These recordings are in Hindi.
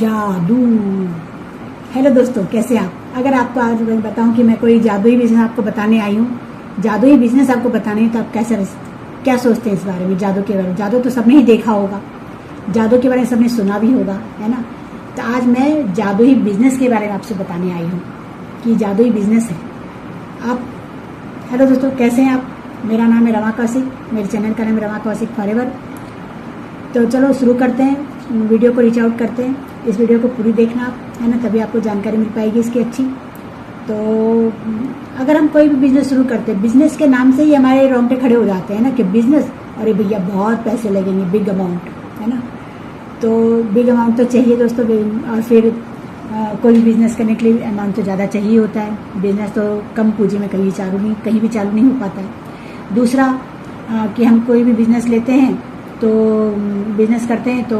जादू। हेलो दोस्तों, कैसे आप? अगर आपको आज मैं बताऊं कि मैं कोई जादुई बिजनेस आपको बताने आई हूँ, जादुई बिजनेस आपको बताने है, तो आप क्या सोचते हैं इस बारे में? जादू के बारे में। जादू तो सबने ही देखा होगा, जादू के बारे में सबने सुना भी होगा, है ना। तो आज मैं जादुई बिजनेस के बारे में आपसे बताने आई हूँ कि जादुई बिजनेस है। आप हेलो दोस्तों, कैसे हैं आप? मेरा नाम है रमा कौशिक, मेरे चैनल का नाम है रमा कौशिक फॉरएवर। तो चलो शुरू करते हैं, वीडियो को रीच आउट करते हैं। इस वीडियो को पूरी देखना आप, है ना, तभी आपको जानकारी मिल पाएगी इसकी अच्छी। तो अगर हम कोई भी बिजनेस शुरू करते हैं, बिजनेस के नाम से ही हमारे रोंगटे खड़े हो जाते हैं ना कि बिजनेस, अरे भैया बहुत पैसे लगेंगे, बिग अमाउंट, है ना। तो बिग अमाउंट तो चाहिए दोस्तों, और फिर कोई भी बिजनेस करने के लिए अमाउंट तो ज़्यादा चाहिए होता है। बिजनेस तो कम पूंजी में कहीं भी चालू नहीं हो पाता है। दूसरा कि हम कोई भी बिजनेस लेते हैं तो बिजनेस करते हैं तो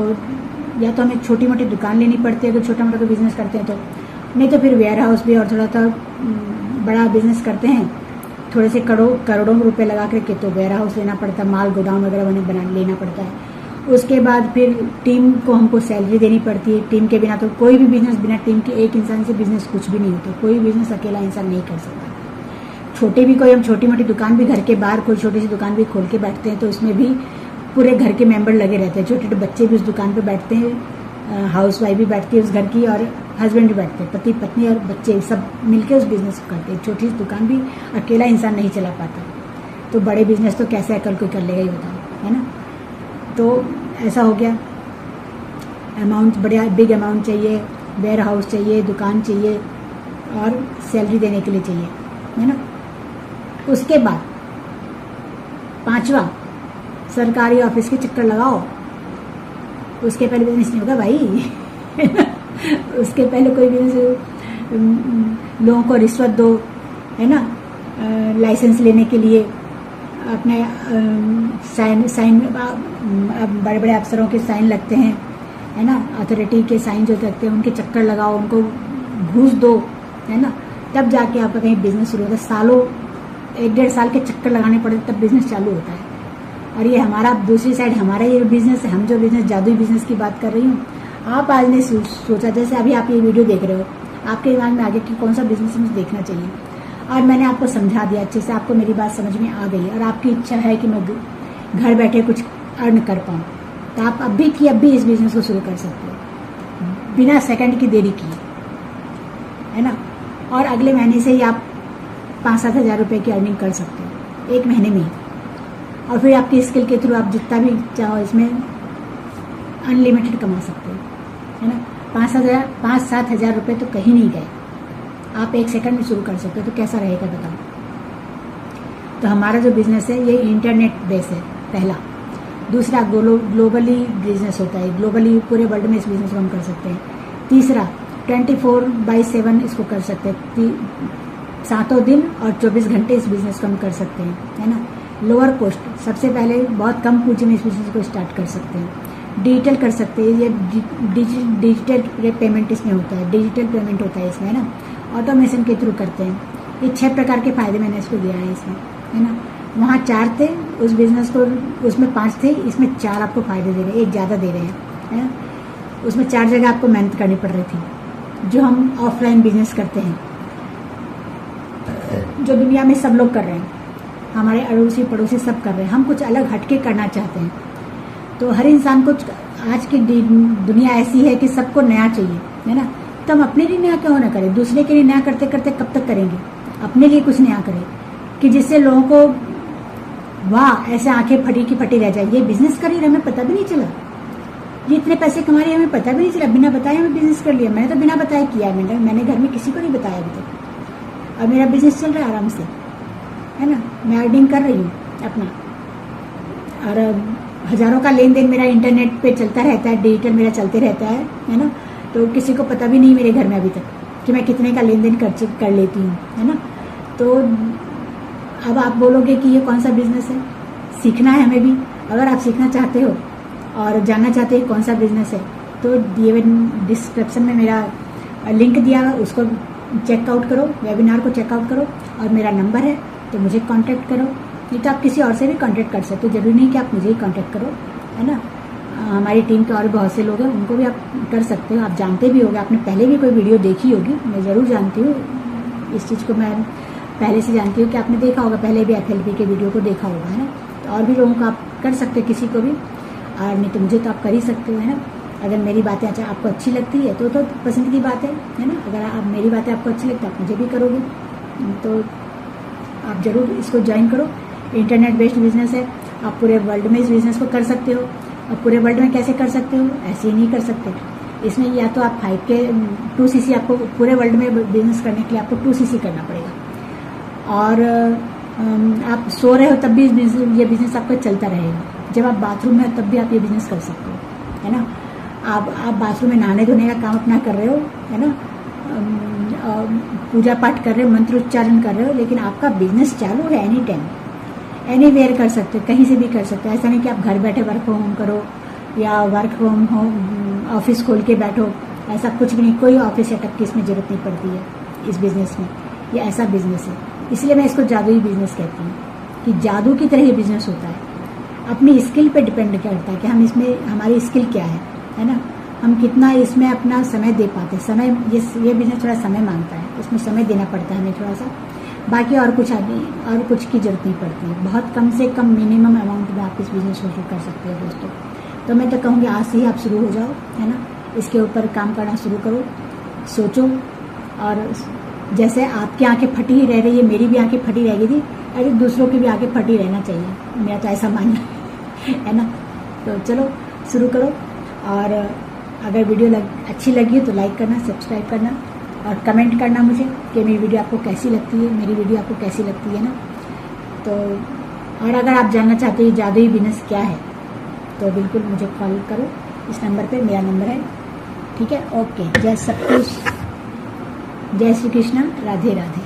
या तो हमें छोटी मोटी दुकान लेनी पड़ती है अगर छोटा मोटा कोई बिजनेस करते हैं तो, नहीं तो फिर वेयर हाउस भी, और थोड़ा सा बड़ा बिजनेस करते हैं थोड़े से करोड़ों में रुपए लगा करके, तो वेयर हाउस लेना पड़ता है, माल गोदाम वगैरह लेना पड़ता है। उसके बाद फिर टीम को हमको सैलरी देनी पड़ती है। टीम के बिना तो कोई भी बिजनेस, बिना टीम के एक इंसान से बिजनेस कुछ भी नहीं होता। कोई बिजनेस अकेला इंसान नहीं कर सकता। हम छोटी मोटी दुकान भी, घर के बाहर कोई छोटी सी दुकान भी खोल के बैठते हैं तो उसमें भी पूरे घर के मेंबर लगे रहते हैं। छोटे छोटे बच्चे भी उस दुकान पे बैठते हैं, हाउस वाइफ भी बैठती है उस घर की, और हस्बैंड भी बैठते हैं, पति पत्नी और बच्चे सब मिलकर उस बिजनेस को करते हैं। छोटी सी दुकान भी अकेला इंसान नहीं चला पाता, तो बड़े बिजनेस तो कैसे अकल कोई कर लेगा, ही बताओ, है ना। तो ऐसा हो गया, अमाउंट बढ़िया बिग अमाउंट चाहिए, वेयर हाउस चाहिए, दुकान चाहिए और सैलरी देने के लिए चाहिए, है ना। उसके बाद पांचवा, सरकारी ऑफिस के चक्कर लगाओ। उसके पहले बिजनेस नहीं होगा भाई उसके पहले कोई बिजनेस, लोगों को रिश्वत दो, है ना, लाइसेंस लेने के लिए अपने साइन बड़े बड़े अफसरों के साइन लगते हैं, है ना, अथॉरिटी के साइन जो लगते हैं उनके चक्कर लगाओ, उनको घूस दो, है ना, तब जाके आपका कहीं बिजनेस शुरू होता है। सालों 1-1.5 साल के चक्कर लगाने पड़ते तब बिजनेस चालू होता है। और ये हमारा दूसरी साइड, हमारा ये बिजनेस है, हम जो बिजनेस जादुई बिजनेस की बात कर रही हूँ, आप आज ने सोचा, जैसे अभी आप ये वीडियो देख रहे हो, आपके दिमाग में आगे कि कौन सा बिजनेस मुझे देखना चाहिए, और मैंने आपको समझा दिया अच्छे से, आपको मेरी बात समझ में आ गई, और आपकी इच्छा है कि मैं घर बैठे कुछ अर्न कर पाऊँ, तो आप अभी इस बिजनेस को शुरू कर सकते हो बिना सेकंड की देरी किए, है ना। और अगले महीने से ही आप 5-7 हज़ार रुपये की अर्निंग कर सकते हो, एक महीने में ही। और फिर आपकी स्किल के थ्रू आप जितना भी चाहो इसमें अनलिमिटेड कमा सकते हो, है ना। 5-7 हज़ार रुपये तो कहीं नहीं गए, आप 1 सेकंड में शुरू कर सकते हो। तो कैसा रहेगा बताओ। तो हमारा जो बिजनेस है ये इंटरनेट बेस है, पहला। दूसरा, ग्लोबली बिजनेस होता है, ग्लोबली पूरे वर्ल्ड में इस बिजनेस को हम कर सकते हैं। तीसरा, 24/7 इसको कर सकते हैं, 7 दिन और 24 घंटे इस बिजनेस को हम कर सकते हैं, है ना। लोअर कॉस्ट, सबसे पहले बहुत कम पूंजी में इस बिजनेस को स्टार्ट कर सकते हैं। डिजिटल कर सकते हैं, ये डिजिटल पेमेंट इसमें होता है, डिजिटल पेमेंट होता है इसमें, है ना। ऑटोमेशन के थ्रू करते हैं। ये 6 प्रकार के फायदे मैंने इसको दिया है इसमें, है ना। वहाँ 4 थे उस बिजनेस को, उसमें 5 थे, इसमें 4 आपको फायदे दे रहे हैं, एक ज़्यादा दे रहे हैं, है ना। उसमें 4 जगह आपको मेहनत करनी पड़ रही थी, जो हम ऑफलाइन बिजनेस करते हैं, जो दुनिया में सब लोग कर रहे हैं, हमारे अड़ोसी पड़ोसी सब कर रहे हैं। हम कुछ अलग हटके करना चाहते हैं। तो हर इंसान को, आज की दुनिया ऐसी है कि सबको नया चाहिए, है ना। तो हम अपने लिए नया क्यों ना करें, दूसरे के लिए नया करते करते कब तक करेंगे, अपने लिए कुछ नया करें कि जिससे लोगों को वाह ऐसे आंखें फटी की फटी रह जाए, ये बिजनेस कर रही है, हमें पता भी नहीं चला, ये इतने पैसे कमा रही है, हमें पता भी नहीं चला, बिना बताए हमें बिजनेस कर लिया। मैंने तो बिना बताए किया, मैंने घर में किसी को नहीं बताया अभी तक, और मेरा बिजनेस चल रहा है आराम से, है ना। मैं अर्निंग कर रही हूँ अपना, और हजारों का लेन देन मेरा इंटरनेट पे चलता रहता है, डिजिटल मेरा चलते रहता है ना। तो किसी को पता भी नहीं मेरे घर में अभी तक कि मैं कितने का लेन देन कर लेती हूँ, है ना। तो अब आप बोलोगे कि ये कौन सा बिजनेस है, सीखना है हमें भी। अगर आप सीखना चाहते हो और जानना चाहते हो कौन सा बिजनेस है, तो दिए हुए डिस्क्रिप्शन में मेरा लिंक दिया हुआ, उसको चेकआउट करो, वेबिनार को चेकआउट करो, और मेरा नंबर है तो मुझे कांटेक्ट करो। नहीं तो आप किसी और से भी कांटेक्ट कर सकते हो, जरूरी नहीं कि आप मुझे ही कांटेक्ट करो, है ना। हमारी टीम के और बहुत से लोग हैं, उनको भी आप कर सकते हो। आप जानते भी होंगे, आपने पहले भी कोई वीडियो देखी होगी, मैं ज़रूर जानती हूँ इस चीज़ को, मैं पहले से जानती हूँ कि आपने देखा होगा, पहले भी FLP के वीडियो को देखा होगा, है ना। तो और भी लोगों को आप कर सकते हो, किसी को भी, और नहीं तो मुझे तो आप कर ही सकते हो, है ना। अगर मेरी बातें अच्छा आपको अच्छी लगती है तो पसंद की बात है ना। अगर आप मेरी बातें आपको अच्छी लगती है, आप मुझे भी करोगे, तो आप ज़रूर इसको ज्वाइन करो। इंटरनेट बेस्ड बिजनेस है, आप पूरे वर्ल्ड में इस बिज़नेस को कर सकते हो। और पूरे वर्ल्ड में कैसे कर सकते हो, ऐसे ही नहीं कर सकते। इसमें या तो आप 5 के 2cc, आपको पूरे वर्ल्ड में बिजनेस करने के लिए आपको 2cc करना पड़ेगा। और आप सो रहे हो तब भी ये बिज़नेस आपका चलता रहेगा। जब आप बाथरूम में हो तब भी आप ये बिज़नेस कर सकते हो, है ना। आप बाथरूम में नहाने धोने का काम अपना कर रहे हो, है ना, पूजा पाठ कर रहे हो, मंत्र उच्चारण कर रहे हो, लेकिन आपका बिजनेस चालू है एनी टाइम, एनीवेयर कर सकते हो, कहीं से भी कर सकते हो। ऐसा नहीं कि आप घर बैठे वर्क फ्रॉम होम करो या वर्क फ्रॉम होम ऑफिस खोल के बैठो, ऐसा कुछ भी नहीं। कोई ऑफिस सेटअप की इसमें जरूरत नहीं पड़ती है इस बिज़नेस में। ये ऐसा बिज़नेस है, इसलिए मैं इसको जादुई बिज़नेस कहती हूँ, कि जादू की तरह ये बिज़नेस होता है। अपनी स्किल पे डिपेंड करता है कि हम इसमें, हमारी स्किल क्या है ना, हम कितना इसमें अपना समय दे पाते हैं। समय, ये बिज़नेस थोड़ा समय मांगता है, इसमें समय देना पड़ता है हमें थोड़ा सा। बाकी और कुछ की जरूरत नहीं पड़ती है। बहुत कम से कम मिनिमम अमाउंट में आप इस बिज़नेस को शुरू कर सकते हो दोस्तों। तो मैं तो कहूँगी आज से ही आप शुरू हो जाओ, है ना, इसके ऊपर काम करना शुरू करो, सोचो। और जैसे आपकी आंखें फटी ही रह रही है, मेरी भी आंखें फटी रह गई थी, अरे दूसरों की भी आंखें फटी रहना चाहिए, मेरा तो ऐसा मानना है ना। तो चलो शुरू करो। और अगर वीडियो अच्छी लगी तो लाइक करना, सब्सक्राइब करना और कमेंट करना मुझे कि मेरी वीडियो आपको कैसी लगती है, मेरी वीडियो आपको कैसी लगती है ना। तो और अगर आप जानना चाहते हो जादुई बिजनेस क्या है तो बिल्कुल मुझे कॉल करो, इस नंबर पे मेरा नंबर है, ठीक है। ओके, जय सब कुछ, जय श्री कृष्ण, राधे राधे।